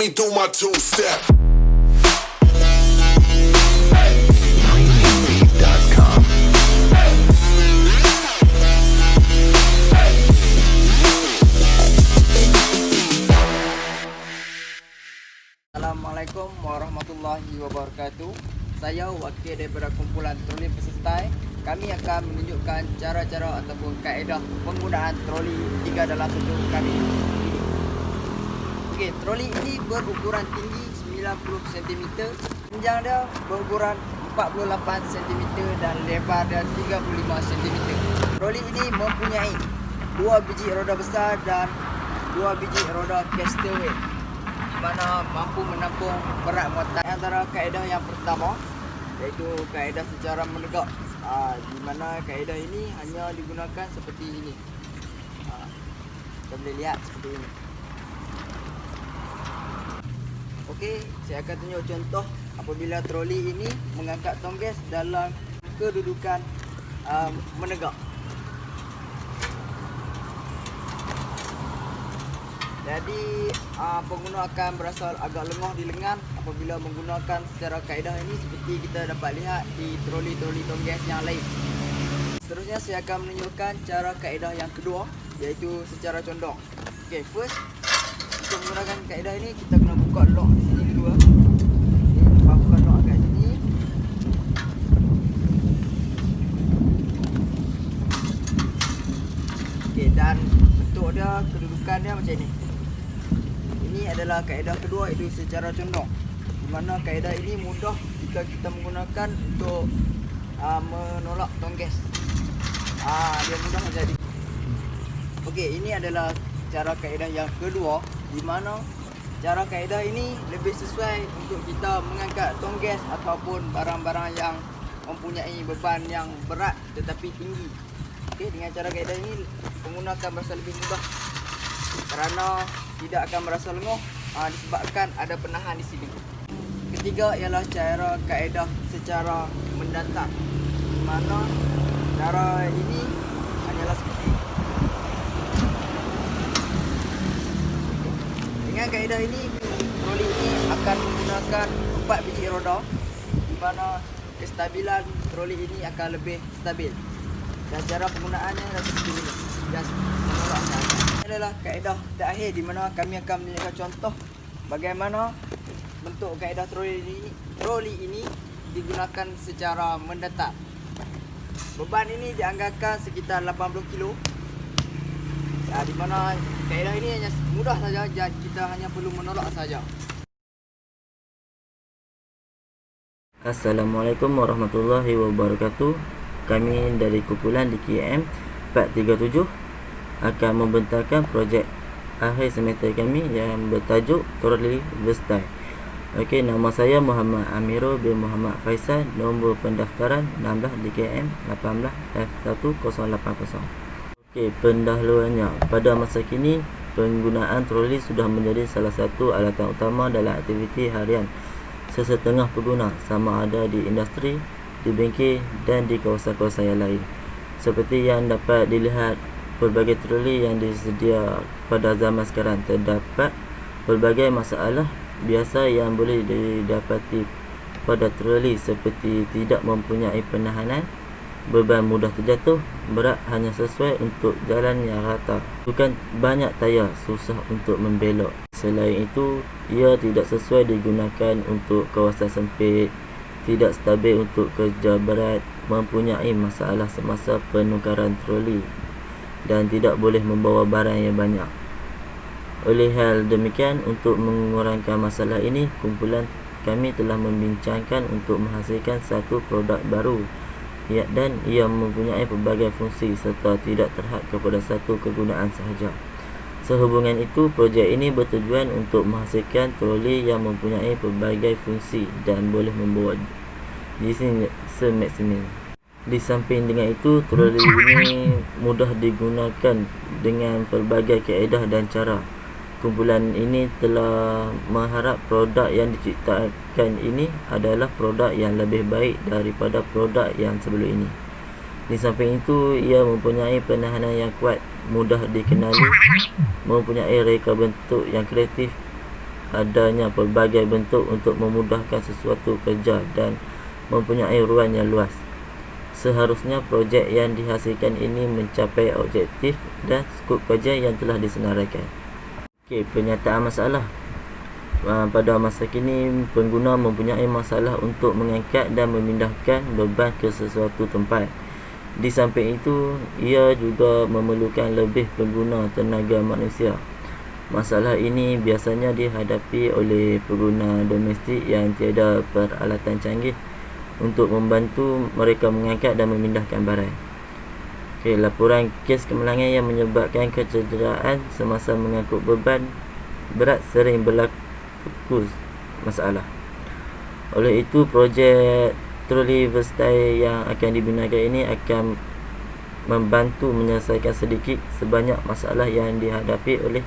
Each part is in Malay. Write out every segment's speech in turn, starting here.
me do my two-step. Assalamualaikum warahmatullahi wabarakatuh. Saya wakil daripada kumpulan troli peserta. Kami akan menunjukkan cara-cara ataupun kaedah penggunaan troli 3 dalam 1 kami. Okey, troli ini berukuran tinggi 90 cm, panjang dia berukuran 48 cm dan lebar dia 35 cm. Troli ini mempunyai 2 biji roda besar dan 2 biji roda castaway, mana mampu menampung berat muatan. Antara kaedah yang pertama iaitu kaedah secara menegak, di mana kaedah ini hanya digunakan seperti ini. Kita boleh lihat seperti ini. Okey, saya akan tunjuk contoh apabila troli ini mengangkat tongges dalam kedudukan menegak. Jadi pengguna akan berasa agak lengah di lengan apabila menggunakan secara kaedah ini, seperti kita dapat lihat di troli-troli tongges yang lain. Seterusnya saya akan menunjukkan cara kaedah yang kedua, iaitu secara condong. Okay, first, untuk menggunakan kaedah ini kita kena buka lock di sini dulu. Okay, buka lock kat sini. Okay, dan bentuk dia, kedudukan dia macam ni. Ini adalah kaedah kedua, iaitu secara condong, di mana kaedah ini mudah jika kita menggunakan untuk menolak tongges. Dia mudah jadi. Okey, ini adalah cara kaedah yang kedua, di mana cara kaedah ini lebih sesuai untuk kita mengangkat tongges ataupun barang-barang yang mempunyai beban yang berat tetapi tinggi. Okey, dengan cara kaedah ini pengguna akan berasa lebih mudah kerana tidak akan merasa lenguh disebabkan ada penahan di sini. Ketiga ialah cara kaedah secara mendatar, di mana cara ini hanyalah seperti ini. Dengan kaedah ini, troli ini akan menggunakan 4 biji roda, di mana kestabilan troli ini akan lebih stabil. Dan cara penggunaannya adalah seperti ini. Just menolak sahaja. Ini adalah kaedah terakhir, di mana kami akan menunjukkan contoh bagaimana bentuk kaedah troli ini digunakan secara mendatar. Beban ini dianggarkan sekitar 80 kilo. Di mana kaedah ini hanya mudah saja, kita hanya perlu menolak saja. Assalamualaikum warahmatullahi wabarakatuh. Kami dari kumpulan DKM 437 akan membentangkan projek akhir semester kami yang bertajuk Troli Versatile. Okey, nama saya Muhammad Amirul bin Muhammad Faisal, nombor pendaftaran 16 DKM 18 F1080. Okey, pendahuluannya. Pada masa kini, penggunaan troli sudah menjadi salah satu alatan utama dalam aktiviti harian sesetengah pengguna, sama ada di industri, di bengkel dan di kawasan-kawasan yang lain. Seperti yang dapat dilihat, pelbagai troli yang disedia pada zaman sekarang, terdapat pelbagai masalah biasa yang boleh didapati pada troli, seperti tidak mempunyai penahanan, beban mudah terjatuh, berat hanya sesuai untuk jalan yang rata, bukan banyak tayar, susah untuk membelok. Selain itu, ia tidak sesuai digunakan untuk kawasan sempit, tidak stabil untuk kerja berat, mempunyai masalah semasa penukaran troli dan tidak boleh membawa barang yang banyak. Oleh hal demikian, untuk mengurangkan masalah ini, kumpulan kami telah membincangkan untuk menghasilkan satu produk baru, dan ia mempunyai pelbagai fungsi serta tidak terhad kepada satu kegunaan sahaja. Sehubungan itu, projek ini bertujuan untuk menghasilkan troli yang mempunyai pelbagai fungsi dan boleh membawa jisi semaksimal. Di samping dengan itu, troli ini mudah digunakan dengan pelbagai kaedah dan cara. Kumpulan ini telah mengharap produk yang diciptakan ini adalah produk yang lebih baik daripada produk yang sebelum ini. Di samping itu, ia mempunyai penahanan yang kuat, mudah dikenali, mempunyai reka bentuk yang kreatif, adanya pelbagai bentuk untuk memudahkan sesuatu kerja dan mempunyai ruang yang luas. Seharusnya projek yang dihasilkan ini mencapai objektif dan skop kerja yang telah disenaraikan. Okey, penyataan masalah. Pada masa kini, pengguna mempunyai masalah untuk mengangkat dan memindahkan beban ke sesuatu tempat. Di samping itu, ia juga memerlukan lebih pengguna tenaga manusia. Masalah ini biasanya dihadapi oleh pengguna domestik yang tiada peralatan canggih untuk membantu mereka mengangkat dan memindahkan barang. Okey, laporan kes kemalangan yang menyebabkan kecederaan semasa mengangkut beban berat sering berlaku masalah. Oleh itu, projek troli versatile yang akan dibinakan ini akan membantu menyelesaikan sedikit sebanyak masalah yang dihadapi oleh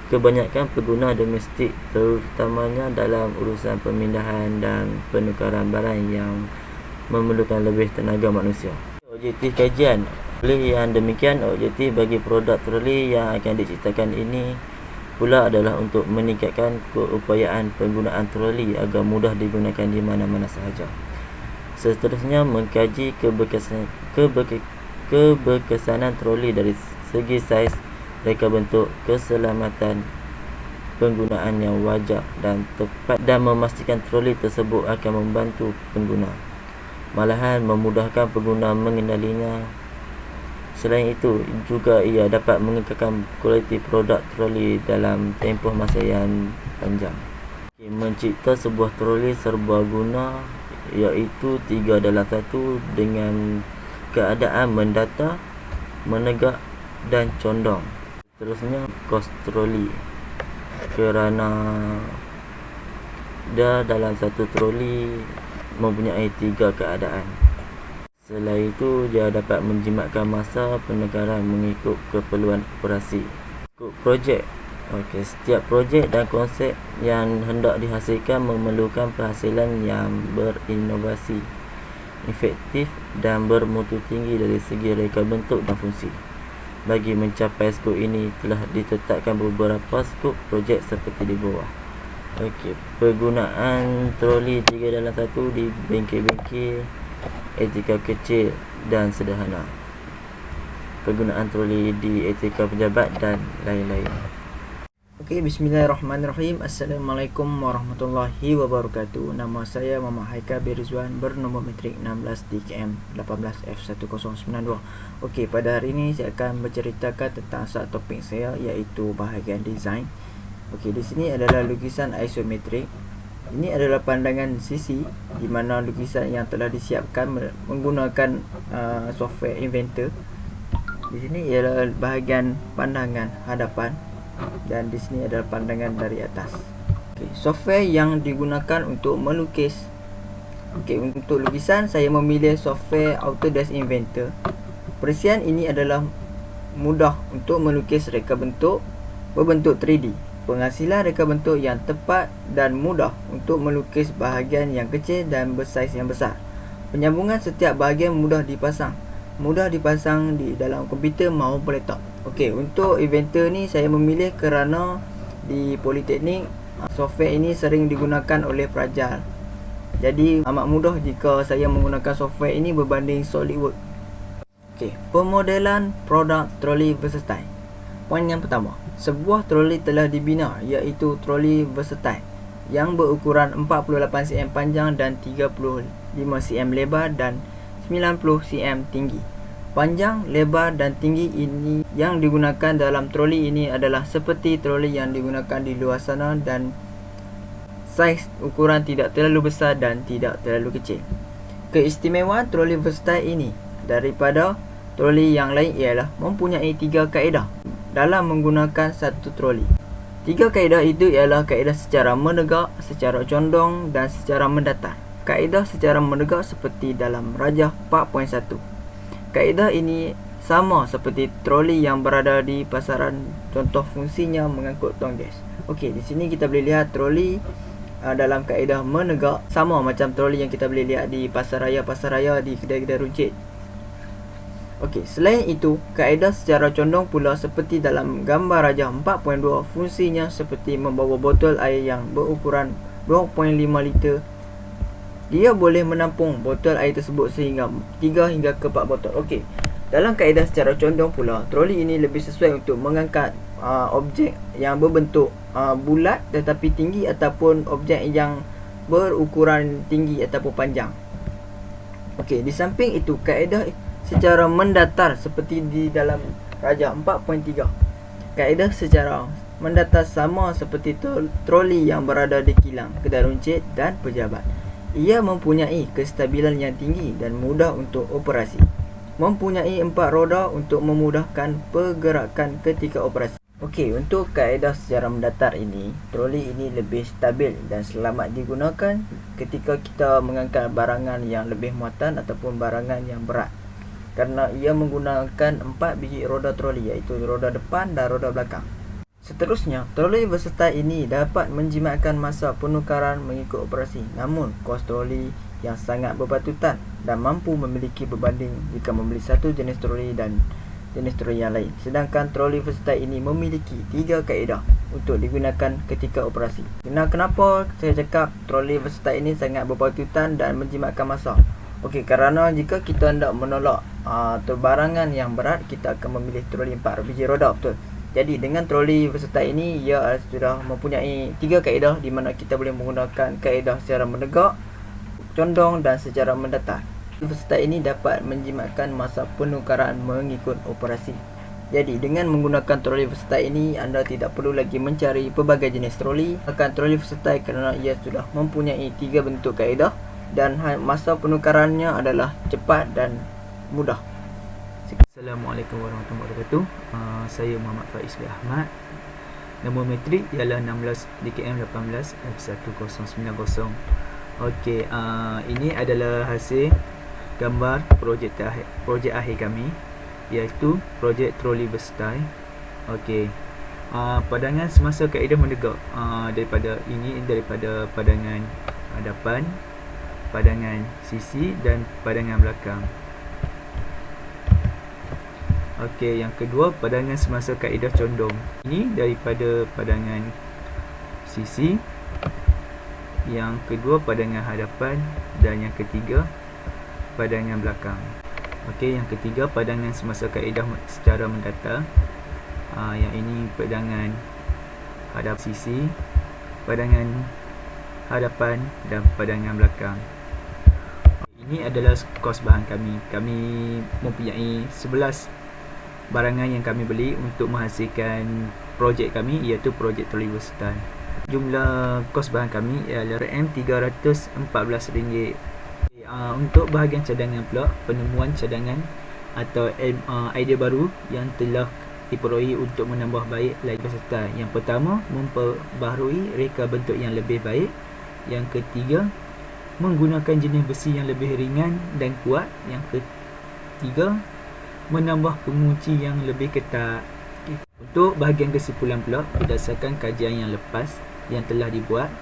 kebanyakan pengguna domestik, terutamanya dalam urusan pemindahan dan penukaran barang yang memerlukan lebih tenaga manusia. Objektif kajian. Oleh yang demikian, objektif bagi produk troli yang akan diciptakan ini pula adalah untuk meningkatkan keupayaan penggunaan troli agar mudah digunakan di mana-mana sahaja. Seterusnya, mengkaji keberkesanan troli dari segi saiz, reka bentuk, keselamatan, penggunaan yang wajar dan tepat, dan memastikan troli tersebut akan membantu pengguna, malahan memudahkan pengguna mengendalinya. Selain itu, juga ia dapat mengekalkan kualiti produk troli dalam tempoh masa yang panjang. Mencipta sebuah troli serbaguna, iaitu 3 dalam 1 dengan keadaan mendata, menegak dan condong. Seterusnya, kos troli. Kerana dalam satu troli mempunyai 3 keadaan. Selain itu, dia dapat menjimatkan masa penukaran mengikut keperluan operasi. Skop projek. Okey, setiap projek dan konsep yang hendak dihasilkan memerlukan penghasilan yang berinovasi, efektif dan bermutu tinggi dari segi reka bentuk dan fungsi. Bagi mencapai skop ini, telah ditetapkan beberapa skop projek seperti di bawah. Okey, penggunaan troli 3 dalam 1 di bengkel-bengkel, etika kecil dan sederhana, penggunaan troli di etika pejabat dan lain-lain. Okey, bismillahirrahmanirrahim. Assalamualaikum warahmatullahi wabarakatuh. Nama saya Muhammad Haikal bin Rizwan, bernombor matrik 16 DKM 18F1092. Okey, pada hari ini saya akan berceritakan tentang satu topik saya, iaitu bahagian design. Okey, di sini adalah lukisan isometrik. Ini adalah pandangan sisi di mana lukisan yang telah disiapkan menggunakan software Inventor. Di sini ialah bahagian pandangan hadapan dan di sini adalah pandangan dari atas. Okay, software yang digunakan untuk melukis. Okay, untuk lukisan saya memilih software Autodesk Inventor. Perisian ini adalah mudah untuk melukis reka bentuk berbentuk 3D. Penghasilan reka bentuk yang tepat dan mudah untuk melukis bahagian yang kecil dan bersaiz yang besar. Penyambungan setiap bahagian mudah dipasang di dalam komputer maupun laptop. Okey, untuk Inventor ni saya memilih kerana di Politeknik software ini sering digunakan oleh pelajar. Jadi amat mudah jika saya menggunakan software ini berbanding SolidWorks. Okey, pemodelan produk troli versatile. Poin yang pertama, sebuah troli telah dibina, iaitu troli versatile yang berukuran 48 cm panjang dan 35 cm lebar dan 90 cm tinggi. Panjang, lebar dan tinggi ini yang digunakan dalam troli ini adalah seperti troli yang digunakan di luar sana dan saiz ukuran tidak terlalu besar dan tidak terlalu kecil. Keistimewaan troli versatile ini daripada troli yang lain ialah mempunyai 3 kaedah dalam menggunakan satu troli. 3 kaedah itu ialah kaedah secara menegak, secara condong dan secara mendatar. Kaedah secara menegak seperti dalam rajah 4.1. Kaedah ini sama seperti troli yang berada di pasaran, contoh fungsinya mengangkut tongges. Okey, di sini kita boleh lihat troli dalam kaedah menegak sama macam troli yang kita boleh lihat di pasar raya di kedai-kedai runcit. Okey, selain itu, kaedah secara condong pula seperti dalam gambar rajah 4.2, fungsinya seperti membawa botol air yang berukuran 2.5 liter. Dia boleh menampung botol air tersebut sehingga 3 hingga ke 4 botol. Okey, dalam kaedah secara condong pula, troli ini lebih sesuai untuk mengangkat objek yang berbentuk bulat tetapi tinggi ataupun objek yang berukuran tinggi ataupun panjang. Okey, di samping itu, kaedah secara mendatar seperti di dalam rajah 4.3. Kaedah secara mendatar sama seperti troli yang berada di kilang, kedai runcit dan pejabat. Ia mempunyai kestabilan yang tinggi dan mudah untuk operasi. Mempunyai 4 roda untuk memudahkan pergerakan ketika operasi. Okey, untuk kaedah secara mendatar ini, troli ini lebih stabil dan selamat digunakan ketika kita mengangkat barangan yang lebih muatan ataupun barangan yang berat. Kerana ia menggunakan 4 biji roda troli, iaitu roda depan dan roda belakang. Seterusnya, troli versatile ini dapat menjimatkan masa penukaran mengikut operasi. Namun, kos troli yang sangat berpatutan dan mampu memiliki berbanding jika membeli satu jenis troli dan jenis troli yang lain. Sedangkan troli versatile ini memiliki 3 kaedah untuk digunakan ketika operasi. Kenapa saya cakap troli versatile ini sangat berpatutan dan menjimatkan masa? Okey, kerana jika kita hendak menolak barangan yang berat, kita akan memilih troli 4 biji roda, betul. Jadi dengan troli versatile ini, ia sudah mempunyai 3 kaedah di mana kita boleh menggunakan kaedah secara menegak, condong dan secara mendatar. Versatile ini dapat menjimatkan masa penukaran mengikut operasi. Jadi dengan menggunakan troli versatile ini, anda tidak perlu lagi mencari pelbagai jenis troli. Akan troli versatile kerana ia sudah mempunyai 3 bentuk kaedah dan masa penukarannya adalah cepat dan mudah. Assalamualaikum warahmatullahi wabarakatuh. Saya Muhammad Faiz bin Ahmad. Nombor metrik ialah 16 DKM 18 F1090. Okey, ini adalah hasil gambar projek akhir kami, iaitu projek troli versatile. Okey, padangan semasa kaedah menegak, daripada padangan hadapan, padangan sisi dan padangan belakang. Okey, yang kedua, padangan semasa kaedah condong. Ini daripada padangan sisi. Yang kedua, padangan hadapan. Dan yang ketiga, padangan belakang. Okey, yang ketiga, padangan semasa kaedah secara mendatar. Yang ini padangan hadap sisi, padangan hadapan dan padangan belakang. Ini adalah kos bahan kami. Kami mempunyai 11 barangan yang kami beli untuk menghasilkan projek kami, iaitu projek troli versatile. Jumlah kos bahan kami ialah RM314. Untuk bahagian cadangan pula, penemuan cadangan atau idea baru yang telah diperoleh untuk menambah baik lagi versatile. Yang pertama, memperbaharui reka bentuk yang lebih baik. Yang ketiga, menggunakan jenis besi yang lebih ringan dan kuat. Yang ketiga, menambah pengunci yang lebih ketat. Untuk bahagian kesimpulan pula, berdasarkan kajian yang lepas yang telah dibuat,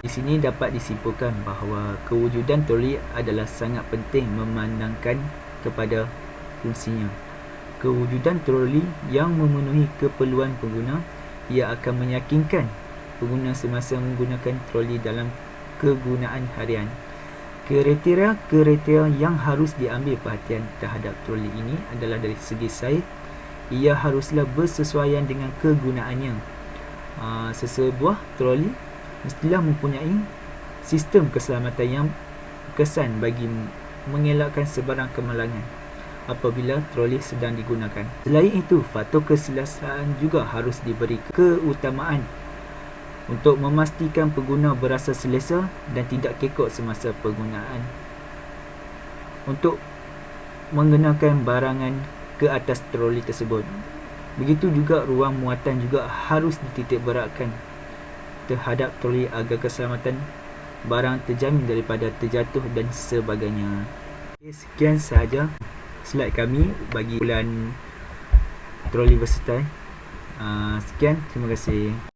di sini dapat disimpulkan bahawa kewujudan troli adalah sangat penting memandangkan kepada fungsinya. Kewujudan troli yang memenuhi keperluan pengguna, ia akan meyakinkan pengguna semasa menggunakan troli dalam kegunaan harian. Kriteria yang harus diambil perhatian terhadap troli ini adalah dari segi saiz, ia haruslah bersesuaian dengan kegunaannya. Sesebuah troli mestilah mempunyai sistem keselamatan yang kesan bagi mengelakkan sebarang kemalangan apabila troli sedang digunakan. Selain itu, faktor keselesaan juga harus diberi keutamaan untuk memastikan pengguna berasa selesa dan tidak kekok semasa penggunaan. Untuk mengenakan barangan ke atas troli tersebut, begitu juga ruang muatan juga harus dititik beratkan terhadap troli agar keselamatan barang terjamin daripada terjatuh dan sebagainya. Sekian sahaja slide kami bagi bulan troli versatile. Sekian, terima kasih.